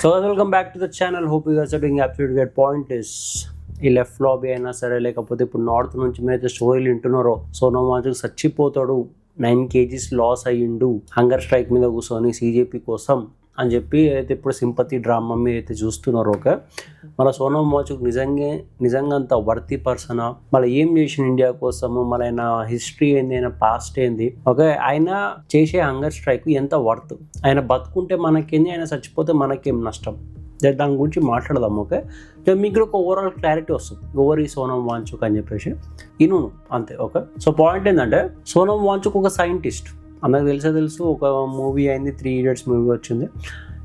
So welcome back to the channel. Hope you guys are doing absolutely great. Point is ఈ left lobby అయినా సరే, లేకపోతే ఇప్పుడు north నుంచి మీరైతే స్టోరీలు వింటున్నారో, సోనమ్ వాంచుక్ చచ్చిపోతాడు, 9 kgs లాస్ అయ్యిండు హంగర్ స్ట్రైక్ మీద కూర్చొని సీజేపీ కోసం అని చెప్పి అయితే ఇప్పుడు సింపతి డ్రామా మీద అయితే చూస్తున్నారు. ఓకే, మన సోనమ్ వాంచుక్ నిజంగా అంత వర్తి పర్సనా, మళ్ళీ ఏం చేసిన ఇండియా కోసము, మళ్ళీ ఆయన హిస్టరీ ఏంది, ఆయన పాస్ట్ ఏంది, ఓకే, ఆయన చేసే హంగర్ స్ట్రైక్ ఎంత వర్త్, ఆయన బతుకుంటే మనకేంది, ఆయన చచ్చిపోతే మనకేం నష్టం, దాని గురించి మాట్లాడదాం. ఓకే, మీకు ఒక ఓవరాల్ క్లారిటీ వస్తుంది ఎవరు ఈ సోనమ్ వాంచుక్ అని చెప్పేసి ఇను అంతే. ఓకే, సో పాయింట్ ఏంటంటే సోనమ్ వాంచుక్ ఒక సైంటిస్ట్, అందరికి తెలుసు. ఒక మూవీ అయింది, 3 Idiots మూవీ వచ్చింది.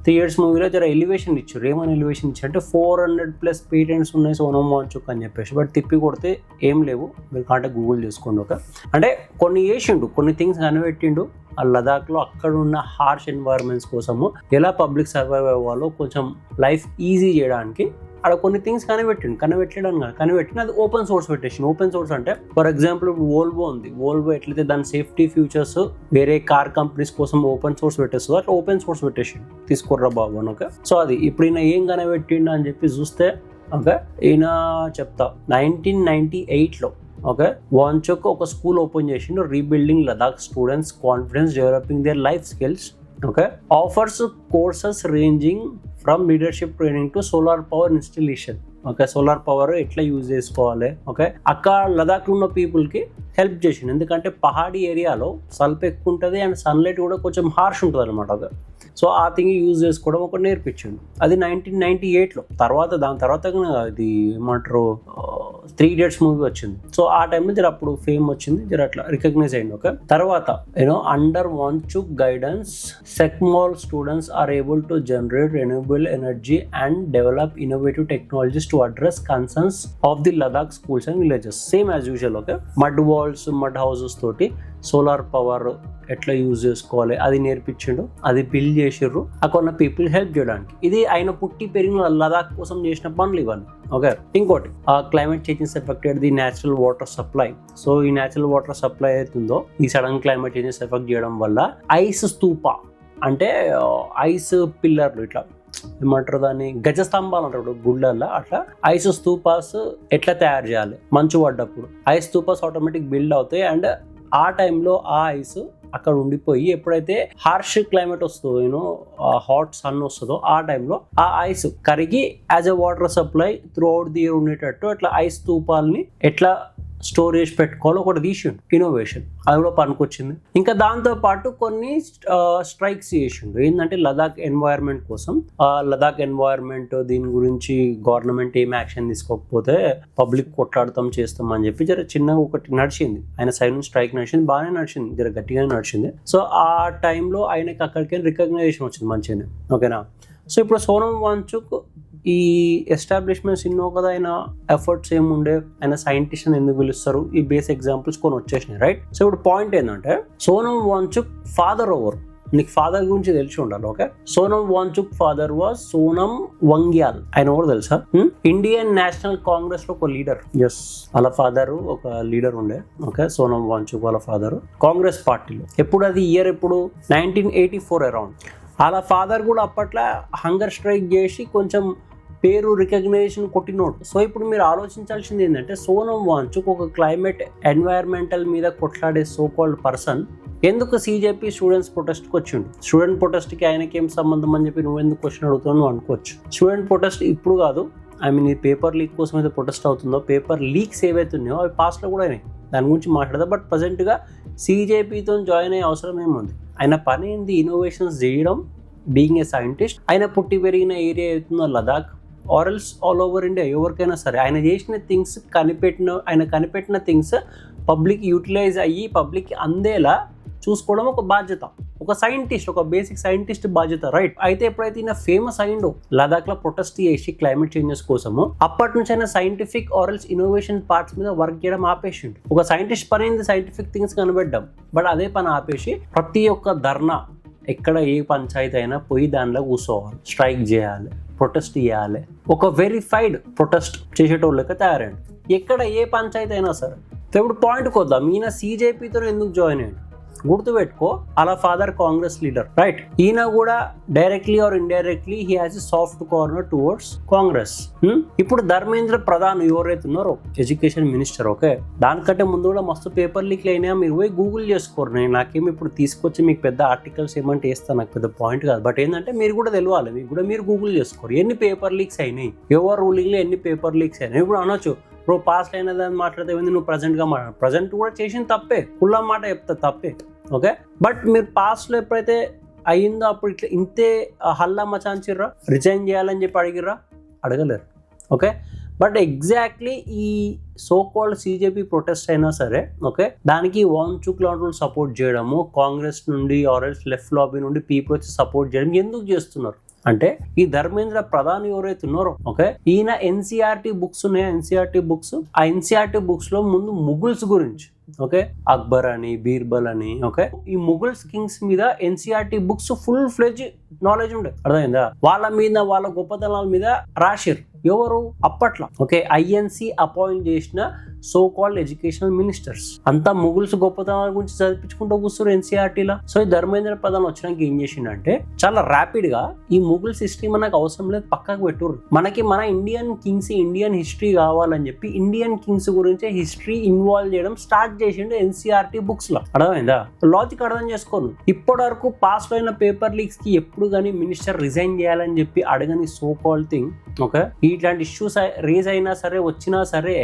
3 Idiots మూవీలో జర ఎలివేషన్ ఇచ్చారు. ఏమైనా ఎలివేషన్ ఇచ్చారు అంటే 400+ పేటెంట్స్ ఉన్నాయి సోనమ్ వాంచుక్ అని చెప్పేసి, బట్ తిప్పి కొడితే ఏం లేవు. మీరు కాంటే గూగుల్ చేసుకోండి. ఓకే, అంటే కొన్ని చేసిండు, కొన్ని థింగ్స్ కనిపెట్టిండు. ఆ లదాఖ్లో అక్కడ ఉన్న హార్ష్ ఎన్వైరన్మెంట్స్ కోసము ఎలా పబ్లిక్ సర్వైవ్ అవ్వాలో కొంచెం లైఫ్ ఈజీ చేయడానికి అక్కడ కొన్ని థింగ్స్ కనిపెట్టిన అది ఓపెన్ సోర్స్ పెట్టేసింది. ఓపెన్ సోర్స్ అంటే ఫర్ ఎగ్జాంపుల్ ఇప్పుడు వోల్వో ఉంది. వోల్వో ఎట్లయితే దాని సేఫ్టీ ఫ్యూచర్స్ వేరే కార్ కంపెనీస్ కోసం ఓపెన్ సోర్స్ పెట్టేస్తుందో అట్లా ఓపెన్ సోర్స్ పెట్టేసిండు. తీసుకోర్రా బాబు అని. ఓకే, సో అది ఇప్పుడు ఈయన ఏం కనిపెట్టిండు అని చెప్పి చూస్తే, ఓకే, ఈయన చెప్తా 1998లో ఓకే వాంచుక్ ఒక స్కూల్ ఓపెన్ చేసిండు, rebuilding Ladakh students confidence, developing their life skills. Okay, offers courses ranging from leadership training to solar power installation. Okay, solar power ఎట్లా యూజ్ చేసుకోవాలి, ఓకే, అక్కడ లదాఖ్లో ఉన్న పీపుల్కి హెల్ప్ చేసిండు. ఎందుకంటే పహాడీ ఏరియాలో సల్ప్ ఎక్కువ ఉంటుంది అండ్ సన్లైట్ కూడా కొంచెం హార్ష్ ఉంటుంది అనమాట. ఓకే, సో ఆ థింగ్ యూజ్ చేసుకోవడం ఒకటి నేర్పించిండు. అది 1998లో. దాని తర్వాత ఇది ఏమంటారు 3 Idiots మూవీ వచ్చింది. సో ఆ టైంలో జర అప్పుడు ఫేమ్ వచ్చింది, జర అట్లా రికగ్నైజ్ అయింది. ఓకే, తర్వాత under Wangchuk guidance SECMOL students are able to generate renewable energy and develop innovative technologies to address concerns of the Ladakh schools and villages. Same as usual. Okay, mud walls, mud houses తోటి solar power ఎట్లా use చేసుకోవాలి అది నేర్పించిండు, అది build చేసిర్రు అక్కడ people help చేయడానికి. ఇది ఆయన పుట్టి పెరిగిన లదాఖ్ కోసం చేసిన పనులు ఇవన్నీ. ఓకే, ఇంకోటి climate changes affected the natural water supply. So ఈ న్యాచురల్ వాటర్ సప్లై అవుతుందో ఈ సడన్ క్లైమేట్ చేంజెస్ ఎఫెక్ట్ చేయడం వల్ల ఐస్ స్తూప అంటే ఐస్ పిల్లర్లు ఇట్లా ఏమంటారు దాన్ని గజస్తంభాలు అంటారు గుళ్ళల్లో, అట్లా ఐస్ స్తూపాస్ ఎట్లా తయారు చేయాలి మంచు పడ్డప్పుడు. ఐస్ స్తూపాస్ ఆటోమేటిక్ బిల్డ్ అవుతాయి అండ్ ఆ టైంలో ఆ ఐస్ అక్కడ ఉండిపోయి ఎప్పుడైతే హార్ష్ క్లైమేట్ వస్తుందో హాట్ సన్ వస్తుందో ఆ టైంలో ఆ ఐస్ కరిగి as a water supply through out the year ఉండేటట్టు అట్లా ఐస్ స్తూపాలని ఎట్లా స్టోరేజ్ పెట్టుకోవాలి ఒకటి తీసిండు. ఇన్నోవేషన్ అది కూడా పనికొచ్చింది. ఇంకా దాంతో పాటు కొన్ని స్ట్రైక్స్ చేసిండు. ఏంటంటే లదాఖ్ ఎన్వైర్న్మెంట్ కోసం, లదాఖ్ ఎన్వైర్న్మెంట్ దీని గురించి గవర్నమెంట్ ఏం యాక్షన్ తీసుకోకపోతే పబ్లిక్ కొట్లాడతాం చేస్తాం అని చెప్పి జర చిన్నగా ఒకటి నడిచింది. ఆయన సైడ్ నుంచి స్ట్రైక్ నడిచింది, బాగానే నడిచింది, జర గట్టిగానే నడిచింది. సో ఆ టైంలో ఆయనకి అక్కడికి రికగ్నైజేషన్ వచ్చింది మంచిగానే. ఓకేనా, సో ఇప్పుడు సోనమ్ వాంచుక్ ఈ ఎస్టాబ్లిష్మెంట్స్ ఎన్నో కదా, ఆయన ఎఫర్ట్స్ ఏముండే, ఆయన సైంటిస్ట్ అని ఎందుకు పిలుస్తారు, ఈ బేస్ ఎగ్జాంపుల్స్ కొన్ని వచ్చేసినాయి. రైట్, సో ఇప్పుడు పాయింట్ ఏంటంటే సోనమ్ వాంచుక్ ఫాదర్ ఓవర్, నీకు ఫాదర్ గురించి తెలిసి ఉండాలి. Okay, Sonam Wangchuk father was Sonam Wangyal. ఆయన ఎవరు తెలుసా? ఇండియన్ నేషనల్ కాంగ్రెస్ లో ఒక లీడర్. ఎస్, వాళ్ళ ఫాదర్ ఒక లీడర్ ఉండే. ఓకే, సోనమ్ వాంచుక్ వాళ్ళ ఫాదర్ కాంగ్రెస్ పార్టీలో. ఎప్పుడు అది ఇయర్ ఎప్పుడు 1984 అరౌండ్. వాళ్ళ ఫాదర్ కూడా అప్పట్లో హంగర్ స్ట్రైక్ చేసి కొంచెం పేరు రికగ్నైజేషన్ కొట్టినోడు. సో ఇప్పుడు మీరు ఆలోచించాల్సింది ఏంటంటే సోనమ్ వాంచుక్ ఒక క్లైమేట్ ఎన్వైర్మెంటల్ మీద కొట్లాడే సో కాల్డ్ పర్సన్ ఎందుకు సీజేపీ స్టూడెంట్స్ ప్రొటెస్ట్కి వచ్చిండు? స్టూడెంట్ ప్రొటెస్ట్కి ఆయనకి ఏం సంబంధం అని చెప్పి నువ్వు ఎందుకు క్వశ్చన్ అడుగుతావు అనుకోవచ్చు. స్టూడెంట్ ప్రొటెస్ట్ ఇప్పుడు కాదు, ఈ పేపర్ లీక్ కోసం అయితే ప్రొటెస్ట్ అవుతుందో, పేపర్ లీక్స్ ఏవైతున్నాయో అవి పాస్ట్లో కూడా అయినాయి, దాని గురించి మాట్లాడదా. బట్ ప్రజెంట్గా సీజేపీతో జాయిన్ అయ్యే అవసరం ఏముంది? ఆయన పని ఏంది? ఇన్నోవేషన్స్ చేయడం, బీయింగ్ ఏ సైంటిస్ట్. ఆయన పుట్టి పెరిగిన ఏరియా అవుతుందో లదాఖ్ ఆర్ఎల్స్ ఆల్ ఓవర్ ఇండియా ఎవరికైనా సరే ఆయన చేసిన థింగ్స్ ఆయన కనిపెట్టిన థింగ్స్ పబ్లిక్ యూటిలైజ్ అయ్యి పబ్లిక్ అందేలా చూసుకోవడం ఒక బాధ్యత, ఒక సైంటిస్ట్, ఒక బేసిక్ సైంటిస్ట్ బాధ్యత. రైట్, అయితే ఎప్పుడైతే ఈయన ఫేమస్ అయిండో లదాఖ్లో ప్రొటెస్ట్ చేసి క్లైమేట్ చేంజెస్ కోసము, అప్పటి నుంచి ఆయన సైంటిఫిక్ ఆర్ఎల్స్ ఇన్నోవేషన్ పార్ట్స్ మీద వర్క్ చేయడం ఆపేసిండు. ఒక సైంటిస్ట్ పని అయింది సైంటిఫిక్ థింగ్స్ కనిపెట్టడం, బట్ అదే పని ఆపేసి ప్రతి ఒక్క ధర్నా ఎక్కడ ఏ పంచాయతీ అయినా పోయి దానిలో కూర్చోవాలి, స్ట్రైక్ చేయాలి, ప్రొటెస్ట్ చేయాలి, ఒక వెరిఫైడ్ ప్రొటెస్ట్ చేసేటోళ్ళకి తయారైంది ఎక్కడ ఏ పంచాయతీ అయినా సరే. ఇప్పుడు పాయింట్కి వద్దాం, ఈయన సీజేపీతో ఎందుకు జాయిన్ అయ్యాడు? గుర్తుపెట్టుకో, అలా ఫాదర్ కాంగ్రెస్ లీడర్, రైట్? ఈయన కూడా directly or indirectly he has a soft corner towards Congress. ఇప్పుడు ధర్మేంద్ర ప్రధాన్ ఎవరైతే ఉన్నారో ఎడ్యుకేషన్ మినిస్టర్, ఓకే, దానికంటే ముందు కూడా మస్తు పేపర్ లీక్లు అయినా, మీరు పోయి గూగుల్ చేసుకోరు. నేను నాకేమి ఇప్పుడు తీసుకొచ్చి మీకు పెద్ద ఆర్టికల్స్ ఏమంటే వేస్తాను, నాకు పెద్ద పాయింట్ కాదు. బట్ ఏంటంటే మీరు కూడా తెలియాలి, మీకు కూడా మీరు గూగుల్ చేసుకోరు ఎన్ని పేపర్ లీక్స్ అయినాయి, ఎవరు రూలింగ్ లో ఎన్ని పేపర్ లీక్స్ అయినాయి. ఇప్పుడు అనొచ్చు బ్రో పాస్ట్ అయినదని మాట్లాడితే నువ్వు ప్రజెంట్ గా మాట్లాడు, ప్రజెంట్ కూడా చేసిన తప్పే, కుళ్ళ మాట చెప్తా తప్పే, ఓకే. బట్ మీరు పాస్ట్ లో ఎప్పుడైతే అయ్యిందో అప్పుడు ఇట్లా ఇంతే హల్లా మచాంచిర్రా, రిజైన్ చేయాలని చెప్పి అడిగిర్రా? అడగలేరు, ఓకే. బట్ ఎగ్జాక్ట్లీ ఈ సో కాల్డ్ సిజేపీ ప్రొటెస్ట్ అయినా సరే, ఓకే, దానికి వాంచుక్ లాంటి సపోర్ట్ చేయడము, కాంగ్రెస్ నుండి ఆర్ఎల్స్ లెఫ్ట్ లాబీ నుండి పీపుల్ వచ్చి సపోర్ట్ చేయడం ఎందుకు చేస్తున్నారు అంటే, ఈ ధర్మేంద్ర ప్రధాన్ ఎవరైతే ఉన్నారో, ఓకే, ఈయన ఎన్సీఆర్టీ బుక్స్ ఉన్నాయా, ఎన్సీఆర్టీ బుక్స్, ఆ ఎన్సీఆర్టీ బుక్స్ లో ముందు ముగుల్స్ గురించి, ఓకే, అక్బర్ అని, బీర్బల్ అని, ఓకే, ఈ ముగుల్స్ కింగ్స్ మీద NCERT books full fledge knowledge ఉండే, అర్థమైందా? వాళ్ళ మీద, వాళ్ళ గొప్పతనాల మీద రాశారు ఎవరు అప్పట్లో, ఓకే, ఐఎన్సీ అపాయింట్ చేసిన సో కాల్డ్ ఎడ్యుకేషనల్ మినిస్టర్స్ అంతా ముగుల్స్ గొప్పతనాల గురించి చదివించుకుంటూ కూర్చున్నారు ఎన్సీఆర్టీలో. సో ఈ ధర్మేంద్ర ప్రధాన్ వచ్చినాక ఏం చేసిండంటే, చాలా ర్యాపిడ్ గా ఈ ముగుల్స్ హిస్టరీ మనకు అవసరం లేదు, పక్కకు పెట్టుర్రు, మనకి మన ఇండియన్ కింగ్స్, ఇండియన్ హిస్టరీ కావాలని చెప్పి ఇండియన్ కింగ్స్ గురించి హిస్టరీ ఇన్వాల్వ్ చేయడం స్టార్ట్ చేసిండు ఎన్సీఆర్టీ బుక్స్ లో. అర్థమైందా? లాజిక్ అర్థం చేసుకోను. ఇప్పటి వరకు పాస్ లో అయిన పేపర్ లీక్స్ కి ఎప్పుడు కానీ మినిస్టర్ రిజైన్ చేయాలని చెప్పి అడగని సో కాల్డ్ థింగ్, ఓకే, ఇట్లాంటి ఇష్యూస్ రేజ్ అయినా సరే, వచ్చినా సరే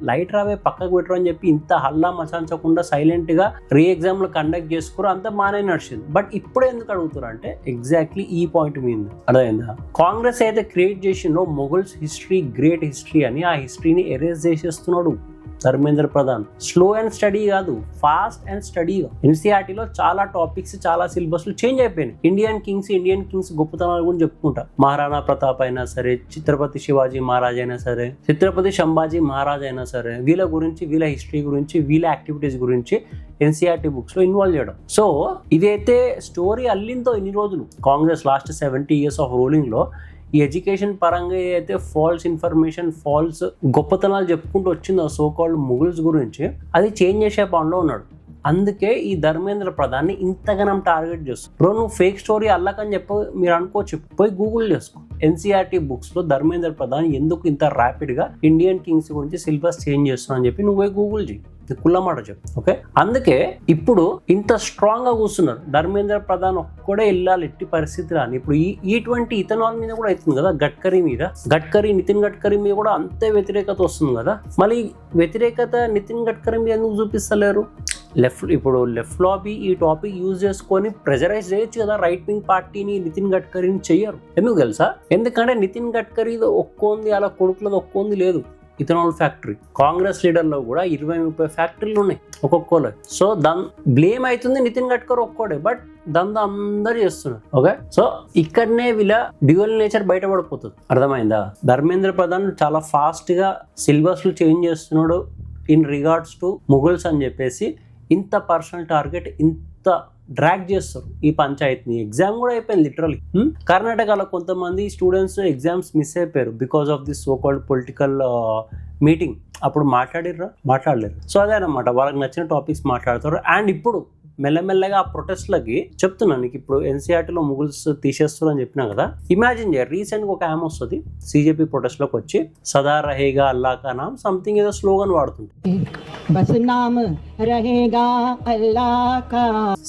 లైట్ రావే పక్కకు పెట్టరు అని చెప్పి ఇంత హల్లా మచాంచకుండా సైలెంట్ గా రీ ఎగ్జామ్ లో కండక్ట్ చేసుకోరు, అంత బాగానే నడిచింది. బట్ ఇప్పుడు ఎందుకు అడుగుతారు అంటే ఎగ్జాక్ట్లీ ఈ పాయింట్ మీద. అర్థమైందా? కాంగ్రెస్ అయితే క్రియేట్ చేసిందో మొఘల్స్ హిస్టరీ, గ్రేట్ హిస్టరీ అని, ఆ హిస్టరీని ఎరేజ్ చేసేస్తున్నాడు Dharmendra Pradhan. Slow and steady కాదు, ఫాస్ట్ అండ్ స్టడీగా. ఎన్సీఆర్టీలో చాలా టాపిక్స్, చాలా సిలబస్లు చేంజ్ అయిపోయినాయి. ఇండియన్ కింగ్స్ గొప్పతనాలు గురించి చెప్పుకుంటా. మహారాణా ప్రతాప్ అయినా సరే, ఛత్రపతి శివాజీ మహారాజ్ అయినా సరే, ఛత్రపతి సంభాజీ మహారాజ్ అయినా సరే, వీళ్ళ గురించి, వీళ్ళ హిస్టరీ గురించి, వీళ్ళ యాక్టివిటీస్ గురించి ఎన్సీఆర్టీ బుక్స్ లో ఇన్వాల్వ్ చేయడం. సో ఇదైతే స్టోరీ అల్లింతో ఇన్ని రోజులు Congress last 70 years of ruling లో ఈ ఎడ్యుకేషన్ పరంగా అయితే ఫాల్స్ ఇన్ఫర్మేషన్, ఫాల్స్ గొప్పతనాలు చెప్పుకుంటూ వచ్చిందో సో కాల్డ్ ముగుల్స్ గురించి, అది చేంజ్ చేసే పనిలో ఉన్నాడు. అందుకే ఈ ధర్మేంద్ర ప్రధాన్ని ఇంతగానం టార్గెట్ చేస్తారు. బ్రో నువ్వు ఫేక్ స్టోరీ అల్లకని చెప్పి మీరు అనుకోవచ్చు, పోయి గూగుల్ చేసుకో. ఎన్సీఆర్టీ బుక్స్ లో ధర్మేంద్ర ప్రధాన్ ఎందుకు ఇంత ర్యాపిడ్ గా ఇండియన్ కింగ్స్ గురించి సిలబస్ చేంజ్ చేస్తున్నా అని చెప్పి నువ్వు పోయి గూగుల్ చేయి, కుల్లమాట చెప్పు, ఓకే. అందుకే ఇప్పుడు ఇంత స్ట్రాంగ్ గా కూర్చున్నారు. ధర్మేంద్ర ప్రధాన్ ఒక్కడే వెళ్ళాలి ఎట్టి పరిస్థితి రాని. ఇప్పుడు ఈ ఇథనాల్ మీద కూడా అవుతుంది కదా, నితిన్ గడ్కరీ మీద కూడా అంతే వ్యతిరేకత వస్తుంది కదా. మళ్ళీ వ్యతిరేకత నితిన్ గడ్కరీ మీద ఎందుకు చూపిస్తలేరు? లెఫ్ట్ లాబీ ఈ టాపిక్ యూజ్ చేసుకొని ప్రెజరైజ్ చేయొచ్చు కదా రైట్ వింగ్ పార్టీని, నితిన్ గడ్కరీని చెయ్యరు. ఎందుకు తెలుసా? ఎందుకంటే నితిన్ గడ్కరీది ఒక్కోంది, అలా కొడుకులది ఒక్కోంది లేదు. ఇథనాల్ ఫ్యాక్టరీ కాంగ్రెస్ లీడర్ లో కూడా 20-30 ఫ్యాక్టరీలు ఉన్నాయి ఒక్కొక్కరు. సో దాని బ్లేమ్ అవుతుంది నితిన్ గడ్కరీ ఒక్కోడే, బట్ దందా అందరు చేస్తున్నారు, ఓకే. సో ఇక్కడనే వీళ్ళ డ్యూయల్ నేచర్ బయటపడిపోతుంది. అర్థమైందా? ధర్మేంద్ర ప్రధాన్ చాలా ఫాస్ట్ గా సిలబస్లు చేంజ్ చేస్తున్నాడు ఇన్ రిగార్డ్స్ టు ముగుల్స్ అని చెప్పేసి ఇంత పర్సనల్ టార్గెట్, ఇంత డ్రాగ్ చేస్తారు ఈ పంచాయతీని. ఎగ్జామ్ కూడా అయిపోయింది లిటరలీ. కర్ణాటకలో కొంతమంది స్టూడెంట్స్ ఎగ్జామ్స్ మిస్ అయిపోయారు because of this so called political meeting. అప్పుడు మాట్లాడలేరు. సో అదే అనమాట, వాళ్ళకి నచ్చిన టాపిక్స్ మాట్లాడతారు. అండ్ ఇప్పుడు మెల్లమెల్లగా ఆ ప్రొటెస్ట్లకి చెప్తున్నాను నీకు, ఇప్పుడు ఎన్సీఆర్టీలో ముగుల్స్ తీసేస్తారు అని చెప్పినా కదా. ఇమాజిన్ చేయ, రీసెంట్ గా ఒక ఆమె వస్తుంది సిజేపీ ప్రొటెస్ట్ లోకి వచ్చి, సదా రహేగా అల్లా కా నామ్ సంథింగ్ ఏదో స్లోగన్ వాడుతుంది.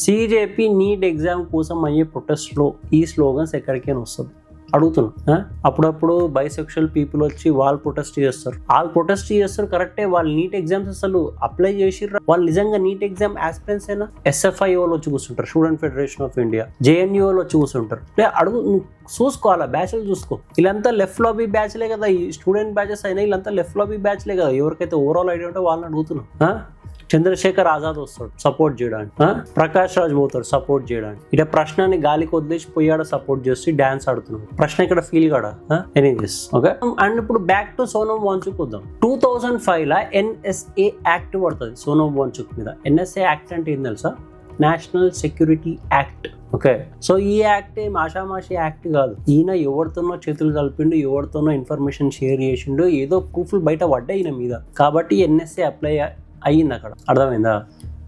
సిజేపీ నీట్ ఎగ్జామ్ కోసం అయ్యే ప్రొటెస్ట్ లో ఈ స్లోగన్స్ ఎక్కడికైనా వస్తుంది అడుగుతున్నా. అప్పుడప్పుడు బైసెక్షువల్ పీపుల్ వచ్చి వాళ్ళు ప్రొటెస్ట్ చేస్తారు కరెక్టే. వాళ్ళు నీట్ ఎగ్జామ్స్ అసలు అప్లై చేసిర్రా? వాళ్ళు నిజంగా నీట్ ఎగ్జామ్ ఆస్పిరెంట్స్ అయినా? ఎస్ఎఫ్ఐ వాళ్ళు వచ్చి కూర్చుంటారు, student federation of India, JNU వాళ్ళు వచ్చి కూర్చుంటారు. అడుగు, చూసుకోవాలా బ్యాచ్లు చూసుకో. వీళ్ళంతా లెఫ్ట్ లాబీ బ్యాచ్లే కదా, ఈ స్టూడెంట్ బ్యాచెస్ అయినా వీళ్ళంతా లెఫ్ట్ లాబీ బ్యాచ్లే కదా. ఎవరికైతే ఓవరాల్ ఐడియా ఉంటే వాళ్ళని అడుగుతున్నా. చంద్రశేఖర్ ఆజాద్ వస్తాడు సపోర్ట్ చేయడానికి, ప్రకాష్ రాజ్ పోతాడు సపోర్ట్ చేయడానికి. ఇట ప్రశ్నని గాలికి వదిలేసి పోయాడ సపోర్ట్ చేసి డాన్స్ ఆడుతున్నాడు. ప్రశ్న ఇక్కడ ఫీల్ కాడా? Anyways, okay. అండ్ ఇప్పుడు బ్యాక్ టు సోనమ్ వాంచుక్ వద్దాం. 2005 లా NSA యాక్ట్ పడుతుంది సోనమ్ వాంచుక్ మీద. NSA యాక్ట్ అంటే ఏం తెలుసా? National security act, okay. So ఈ యాక్ట్ ఏం ఆషామాషి యాక్ట్ కాదు. ఈయన ఎవరితోనో చేతులు కలిపిండు, ఎవరితోనో ఇన్ఫర్మేషన్ షేర్ చేసిండు, ఏదో ప్రూఫ్లు బయట పడ్డాయి ఈయన మీద. కాబట్టి NSA అప్లై అయ్యింది అక్కడ. అర్థమైందా?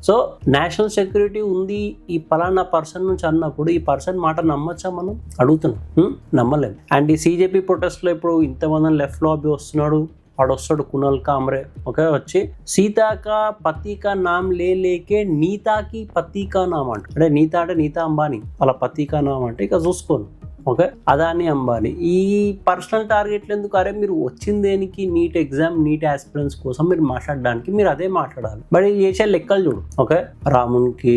సో నేషనల్ సెక్యూరిటీ ఉంది ఈ పలానా పర్సన్ నుంచి అన్నప్పుడు ఈ పర్సన్ మాట నమ్మచ్చా మనం అడుగుతున్నాం, నమ్మలేము. అండ్ ఈ CJP ప్రొటెస్ట్లో ఇప్పుడు ఇంతమంది లెఫ్ట్ లాబీ వస్తున్నాడు, వాడు వస్తాడు కునాల్ కామ్రే, ఓకే, వచ్చి సీతాకా పతికా నామ్ లేకే నీతాకి పతికా నామ్ అంటే నీతా అంటే నీతా అంబానీ, వాళ్ళ పతికా నామ్ అంటే ఇక చూసుకోను, ఓకే, అదాని అంబానీ. ఈ పర్సనల్ టార్గెట్లు ఎందుకు? అరే మీరు వచ్చిన దేనికి? నీట్ ఎగ్జామ్, నీట్ ఆస్పిరెంట్స్ కోసం మీరు మాట్లాడడానికి మీరు అదే మాట్లాడాలి. బట్ ఇది చేసే లెక్కలు చూడు, ఓకే, రామునికి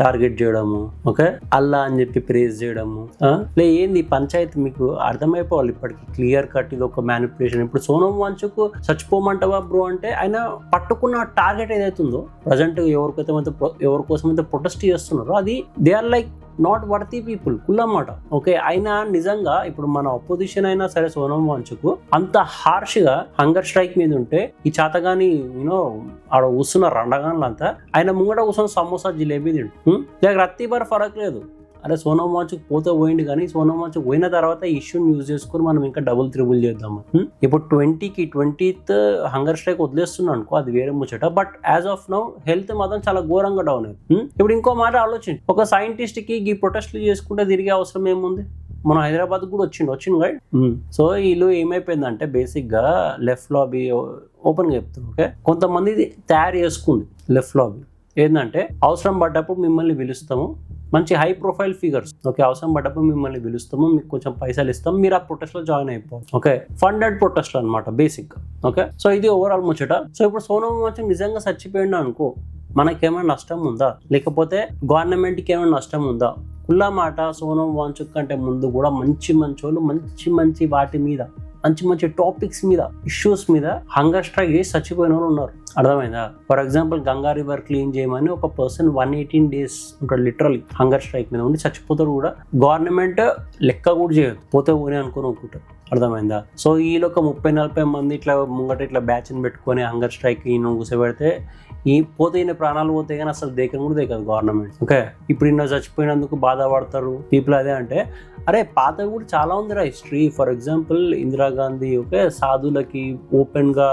టార్గెట్ చేయడము, ఓకే, అల్లా అని చెప్పి ప్రేజ్ చేయడము, ఏంది పంచాయతీ మీకు అర్థమైపోవాలి ఇప్పటికి క్లియర్ కట్. ఇది ఒక మ్యానిపులేషన్. ఇప్పుడు సోనం వాంచుక్ చచ్చిపోమంటావా బ్రో అంటే ఆయన పట్టుకున్న టార్గెట్ ఏదైతుందో ప్రజెంట్ ఎవరి కోసం అయితే ప్రొటెస్ట్ చేస్తున్నారో అది they are like not worthy people కుల్లమాట. ఓకే, అయినా నిజంగా ఇప్పుడు మన అపోజిషన్ అయినా సరే సోనం వాంచుక్ అంత హార్ష్ గా హంగర్ స్ట్రైక్ మీద ఉంటే ఈ చేతగాని ఆడ కూర్చున్న రండగాన్లంతా ఆయన ముంగట కూర్చొని సమోసా జిలేబీ తింటు రత్తి బర్ ఫరక్ లేదు. అరే సోనం వాంచుక్ పోతే పోయింది, కానీ సోనం వాంచుక్ పోయిన తర్వాత ఈ ఇష్యూని యూజ్ చేసుకుని మనం ఇంకా డబుల్ త్రిబుల్ చేద్దాము. ఇప్పుడు 20th హంగర్ స్ట్రైక్ వదిలేస్తున్నాను అనుకో, అది వేరే ముచ్చట. But as of now health మాత్రం చాలా ఘోరంగా డౌన్ అయింది. ఇప్పుడు ఇంకో మాట ఆలోచించి, ఒక సైంటిస్ట్ కి ఈ ప్రొటెస్ట్లు చేసుకుంటే తిరిగే అవసరం ఏముంది? మన హైదరాబాద్ కూడా వచ్చిండు రైట్. సో వీళ్ళు ఏమైపోయిందంటే బేసిక్ గా లెఫ్ట్ లాబీ ఓపెన్ గా చెప్తాను, ఓకే, కొంతమంది తయారు చేసుకుంది లెఫ్ట్ లాబీ. ఏంటంటే అవసరం పడ్డప్పుడు మిమ్మల్ని పిలుస్తాము, మంచి హై ప్రొఫైల్ ఫిగర్స్, ఓకే, అవసరం పడ్డప్పుడు మిమ్మల్ని పిలుస్తాము, మీకు కొంచెం పైసలు ఇస్తాం, మీరు ఆ ప్రొటెస్ట్ లో జాయిన్ అయిపోవచ్చు. ఓకే, ఫండెడ్ ప్రొటెస్ట్ అనమాట బేసిక్ గా. ఓకే, సో ఇది ఓవరాల్ ముచ్చట. సో ఇప్పుడు సోనం వాంచుక్ నిజంగా చచ్చిపోయిండు అనుకో, మనకేమైనా నష్టం ఉందా? లేకపోతే గవర్నమెంట్కి ఏమైనా నష్టం ఉందా? కుల్లా మాట సోనం వాంచుక్ కంటే ముందు కూడా మంచి వాళ్ళు మంచి వాటి మీద మంచి టాపిక్స్ మీద, ఇష్యూస్ మీద హంగర్ స్ట్రైక్ చేసి చచ్చిపోయిన వాళ్ళు ఉన్నారు. అర్థమైందా? For example Ganga river clean చేయమని ఒక పర్సన్ 118 days ఉంటాడు లిటరలీ హంగర్ స్ట్రైక్ మీద ఉండి చచ్చిపోతారు కూడా. గవర్నమెంట్ లెక్క కూడా చేయదు, పోతే పోనీ అనుకుంటారు. అర్థమైందా? సో వీళ్ళు ఒక 30-40 మంది ఇట్లా ముంగట ఇట్లా బ్యాచ్ని పెట్టుకొని హంగర్ స్ట్రైక్ ఈయన కూర్చోబెడితే పోతే ఈయన ప్రాణాలు పోతే కానీ అసలు దేకం కూడా దేకదు గవర్నమెంట్. ఓకే, ఇప్పుడు ఈయన చచ్చిపోయినందుకు బాధపడతారు పీపుల్. అదే అంటే అరే పాత కూడా చాలా ఉందిరా history. For example Indira Gandhi, okay, సాధులకి ఓపెన్ గా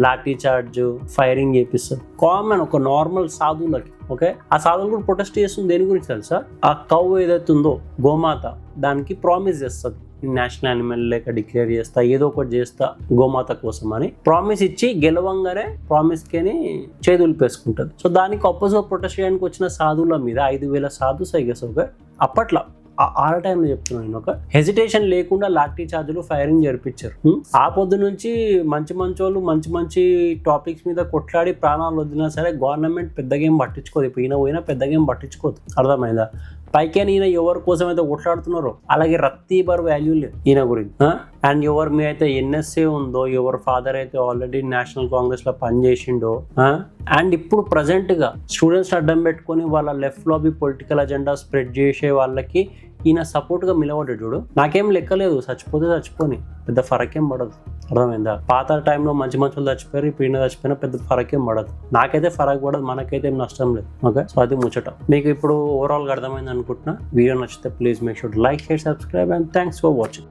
లాఠీ చార్జ్, ఫైరింగ్ చేపిస్తారు కామన్ ఒక నార్మల్ సాధువులకి. ఓకే, ఆ సాధువులు కూడా ప్రొటెస్ట్ చేస్తుంది దేని గురించి తెలుసా? ఆ కౌ ఏదైతే ఉందో గోమాత, దానికి ప్రామిస్ చేస్తుంది, నేషనల్ యానిమల్ లేక డిక్లేర్ చేస్తా, ఏదో ఒకటి చేస్తా గోమాత కోసం అని ప్రామిస్ ఇచ్చి గెలవంగానే ప్రామిస్ కి చేదులిపేసుకుంటుంది. సో దానికి అపోజిట్ ప్రొటెస్ట్ చేయడానికి వచ్చిన సాధువుల మీద 5,000 సాధుస్ ఓకే అప్పట్లో ఆ టైంలో చెప్తున్నాను నేను, ఒక హెజిటేషన్ లేకుండా లాఠీ చార్జులు ఫైరింగ్ జరిపించారు. ఆ పొద్దు నుంచి మంచి మంచి టాపిక్స్ మీద కొట్లాడి ప్రాణాలు వదిలినా సరే గవర్నమెంట్ పెద్దగా ఏం పట్టించుకోదు. ఇప్పుడు ఈయన పోయినా పెద్దగా ఏం పట్టించుకోదు. అర్థమైందా? పైకే ఈయన ఎవరి కోసం అయితే కొట్లాడుతున్నారో అలాగే రత్తి బర్ వాల్యూ లేదు ఈయన గురించి. అండ్ ఎవరి మీ అయితే NSA ఉందో, ఎవరి ఫాదర్ అయితే ఆల్రెడీ నేషనల్ కాంగ్రెస్ లో పనిచేసిండో, అండ్ ఇప్పుడు ప్రజెంట్ గా స్టూడెంట్స్ అడ్డం పెట్టుకుని వాళ్ళ left lobby political agenda spread చేసే వాళ్ళకి ఈయన సపోర్ట్ గా నిలబడ్డాడు చూడు. నాకేం లెక్కలేదు, చచ్చిపోతే చచ్చిపోని, పెద్ద ఫరకేం పడదు. అర్థమైందా? పాత టైంలో మంచి వాళ్ళు చచ్చిపోయారు, ఇప్పుడు ఈయన చచ్చిపోయినా పెద్ద ఫరకేం పడదు. నాకైతే ఫరక్ పడదు, మనకైతే ఏం నష్టం లేదు. ఓకే, సో అది ముచ్చట. మీకు ఇప్పుడు ఓవరాల్ గా అర్థమైంది అనుకుంటున్నా. వీడియో నచ్చితే please make sure like, share, subscribe and thanks for watching.